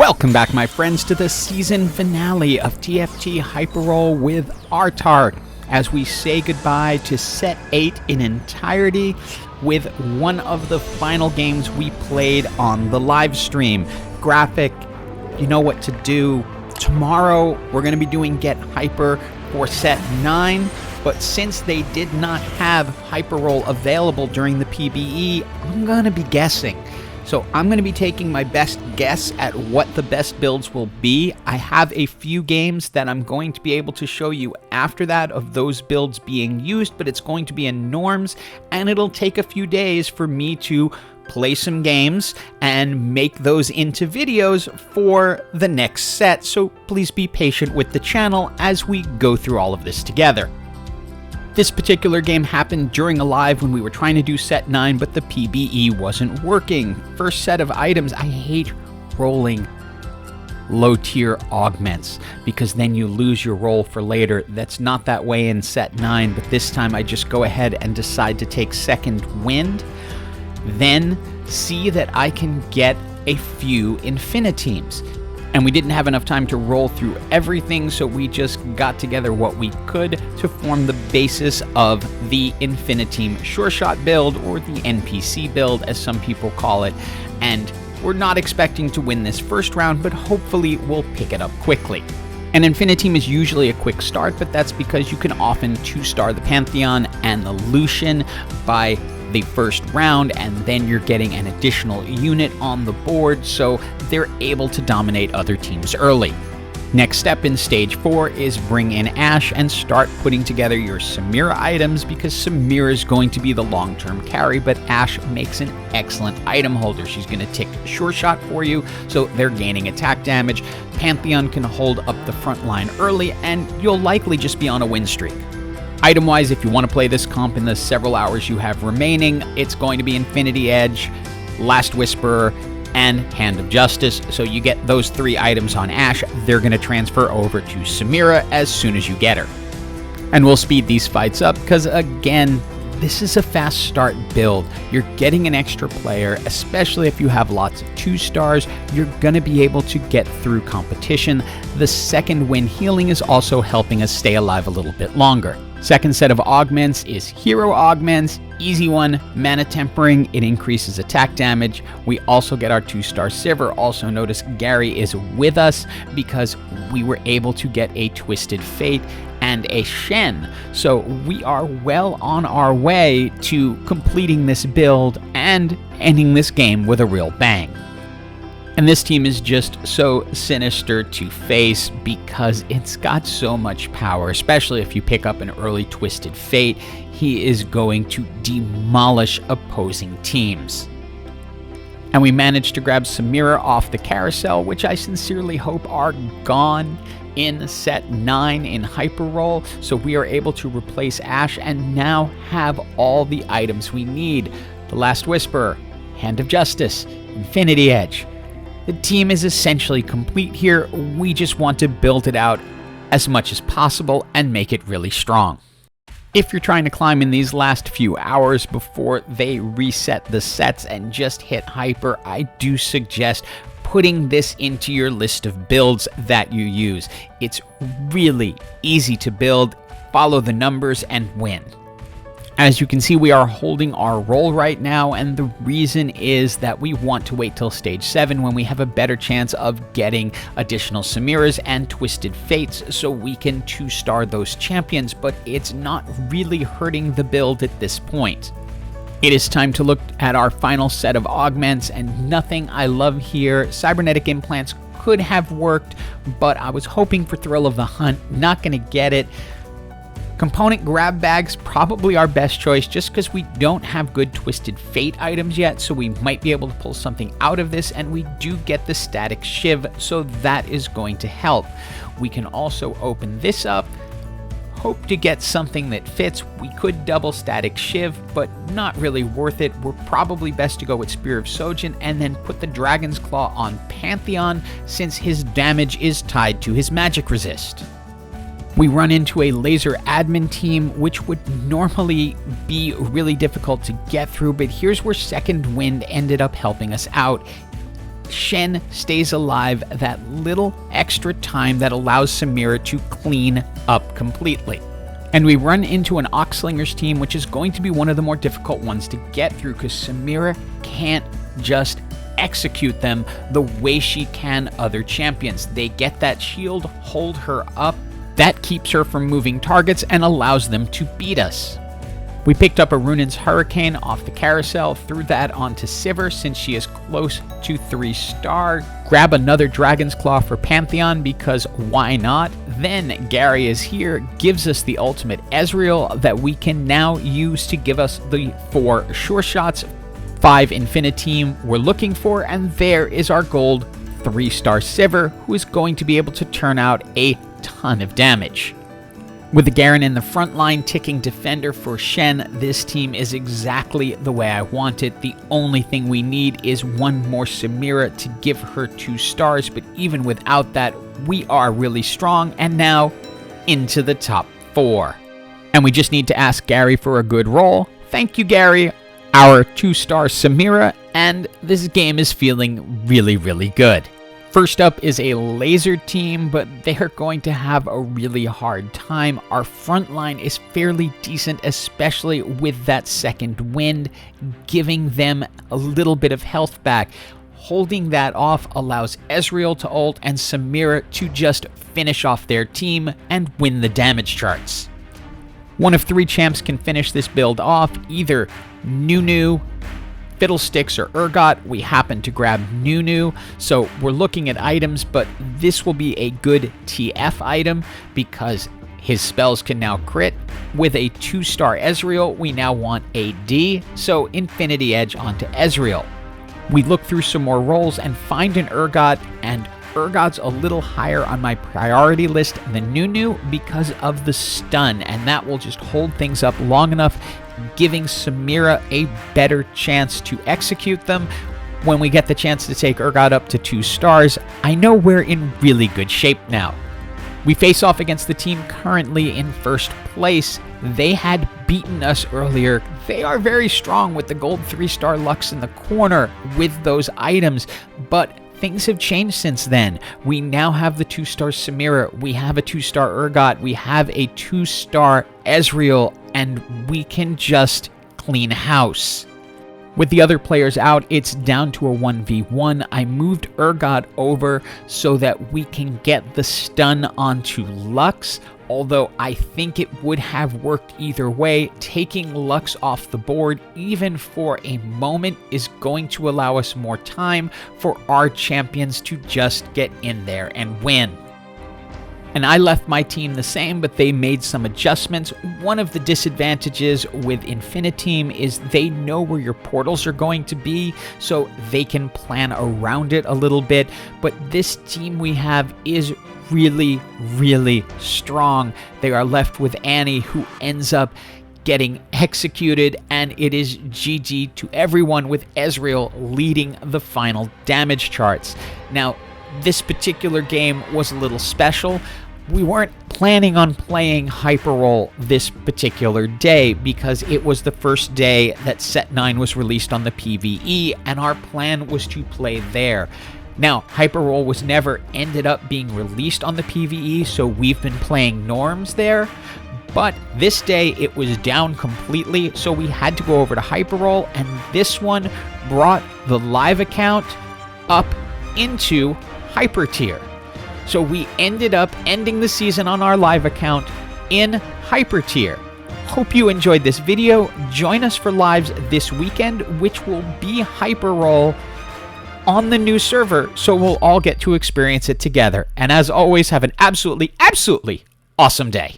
Welcome back, my friends, to the season finale of TFT Hyperroll with Artart, as we say goodbye to Set 8 in entirety with one of the final games we played on the live stream. Graphic, you know what to do. Tomorrow, we're going to be doing Get Hyper for Set 9, but since they did not have Hyperroll available during the PBE, I'm going to be guessing. So I'm going to be taking my best guess at what the best builds will be. I have a few games that I'm going to be able to show you after that of those builds being used, but it's going to be in norms, and it'll take a few days for me to play some games and make those into videos for the next set. So please be patient with the channel as we go through all of this together. This particular game happened during a live when we were trying to do set 9, but the PBE wasn't working. First set of items, I hate rolling low tier augments because then you lose your roll for later. That's not that way in set 9, but this time I just go ahead and decide to take second wind, then see that I can get a few InfiniTeams. And we didn't have enough time to roll through everything, so we just got together what we could to form the basis of the InfiniTeam Sureshot build, or the NPC build as some people call it. And we're not expecting to win this first round, but hopefully we'll pick it up quickly. An InfiniTeam is usually a quick start, but that's because you can often 2-star the Pantheon and the Lucian by the first round, and then you're getting an additional unit on the board, so they're able to dominate other teams early. Next step in stage 4 is bring in Ashe and start putting together your Samira items, because Samira is going to be the long-term carry, but Ashe makes an excellent item holder. She's going to tick Sure Shot for you, so they're gaining attack damage. Pantheon can hold up the front line early, and you'll likely just be on a win streak. Item-wise, if you want to play this comp in the several hours you have remaining, it's going to be Infinity Edge, Last Whisperer, and Hand of Justice. So you get those 3 items on Ashe. They're going to transfer over to Samira as soon as you get her. And we'll speed these fights up because, again, this is a fast start build. You're getting an extra player, especially if you have lots of 2-stars. You're going to be able to get through competition. The second wind healing is also helping us stay alive a little bit longer. Second set of augments is hero augments. Easy one, mana tempering, it increases attack damage. We also get our 2-star Sivir. Also notice Gary is with us because we were able to get a Twisted Fate and a Shen. So we are well on our way to completing this build and ending this game with a real bang. And this team is just so sinister to face because it's got so much power, especially if you pick up an early Twisted Fate. He is going to demolish opposing teams. And we managed to grab Samira off the carousel, which I sincerely hope are gone in set 9 in Hyperroll, so we are able to replace Ashe and now have all the items we need. The Last Whisperer, Hand of Justice, Infinity Edge. The team is essentially complete here. We just want to build it out as much as possible and make it really strong. If you're trying to climb in these last few hours before they reset the sets and just hit hyper, I do suggest putting this into your list of builds that you use. It's really easy to build, follow the numbers, and win. As you can see, we are holding our roll right now, and the reason is that we want to wait till stage 7 when we have a better chance of getting additional Samiras and Twisted Fates so we can 2-star those champions, but it's not really hurting the build at this point. It is time to look at our final set of augments, and nothing I love here. Cybernetic implants could have worked, but I was hoping for Thrill of the Hunt, not going to get it. Component grab bags, probably our best choice just because we don't have good Twisted Fate items yet, so we might be able to pull something out of this, and we do get the static Shiv, so that is going to help. We can also open this up, hope to get something that fits. We could double static Shiv, but not really worth it. We're probably best to go with Spear of Sojin and then put the Dragon's Claw on Pantheon since his damage is tied to his magic resist. We run into a laser admin team, which would normally be really difficult to get through, but here's where Second Wind ended up helping us out. Shen stays alive that little extra time that allows Samira to clean up completely. And we run into an Oxlingers team, which is going to be one of the more difficult ones to get through because Samira can't just execute them the way she can other champions. They get that shield, hold her up. That keeps her from moving targets and allows them to beat us. We picked up a Runin's Hurricane off the carousel, threw that onto Sivir since she is close to 3-star. Grab another Dragon's Claw for Pantheon because why not? Then Gary is here, gives us the ultimate Ezreal that we can now use to give us the 4 Sureshots, 5 InfiniTeam we're looking for, and there is our gold 3-star Sivir, who is going to be able to turn out a ton of damage. With the Garen in the front line ticking defender for Shen, this team is exactly the way I want it. The only thing we need is one more Samira to give her 2 stars, but even without that, we are really strong, and now into the top 4. And we just need to ask Gary for a good roll. Thank you, Gary. Our 2-star Samira, and this game is feeling really, really good. First up is a laser team, but they're going to have a really hard time. Our front line is fairly decent, especially with that second wind, giving them a little bit of health back. Holding that off allows Ezreal to ult and Samira to just finish off their team and win the damage charts. One of 3 champs can finish this build off, either Nunu, Fiddlesticks, or Urgot. We happen to grab Nunu, so we're looking at items, but this will be a good TF item because his spells can now crit. With a 2-star Ezreal, we now want a D, so Infinity Edge onto Ezreal. We look through some more rolls and find an Urgot, and Urgot's a little higher on my priority list than Nunu because of the stun, and that will just hold things up long enough, giving Samira a better chance to execute them. When we get the chance to take Urgot up to 2 stars, I know we're in really good shape now. We face off against the team currently in first place. They had beaten us earlier. They are very strong with the gold 3-star Lux in the corner with those items, but things have changed since then. We now have the 2-star Samira, we have a 2-star Urgot, we have a 2-star Ezreal, and we can just clean house. With the other players out, it's down to a 1v1. I moved Urgot over so that we can get the stun onto Lux, although I think it would have worked either way. Taking Lux off the board, even for a moment, is going to allow us more time for our champions to just get in there and win. And I left my team the same, but they made some adjustments. One of the disadvantages with InfiniTeam is they know where your portals are going to be, so they can plan around it a little bit. But this team we have is really, really strong. They are left with Annie, who ends up getting executed, and it is GG to everyone with Ezreal leading the final damage charts. Now, this particular game was a little special. We weren't planning on playing hyperroll this particular day because it was the first day that Set 9 was released on the PvE, and our plan was to play there. Now, hyperroll was never ended up being released on the PvE, so we've been playing norms there. But this day it was down completely, so we had to go over to hyperroll, and this one brought the live account up into hyper tier. So we ended up ending the season on our live account in hyper tier. Hope you enjoyed this video. Join us for lives this weekend, which will be hyperroll on the new server, so we'll all get to experience it together. And as always, have an absolutely awesome day.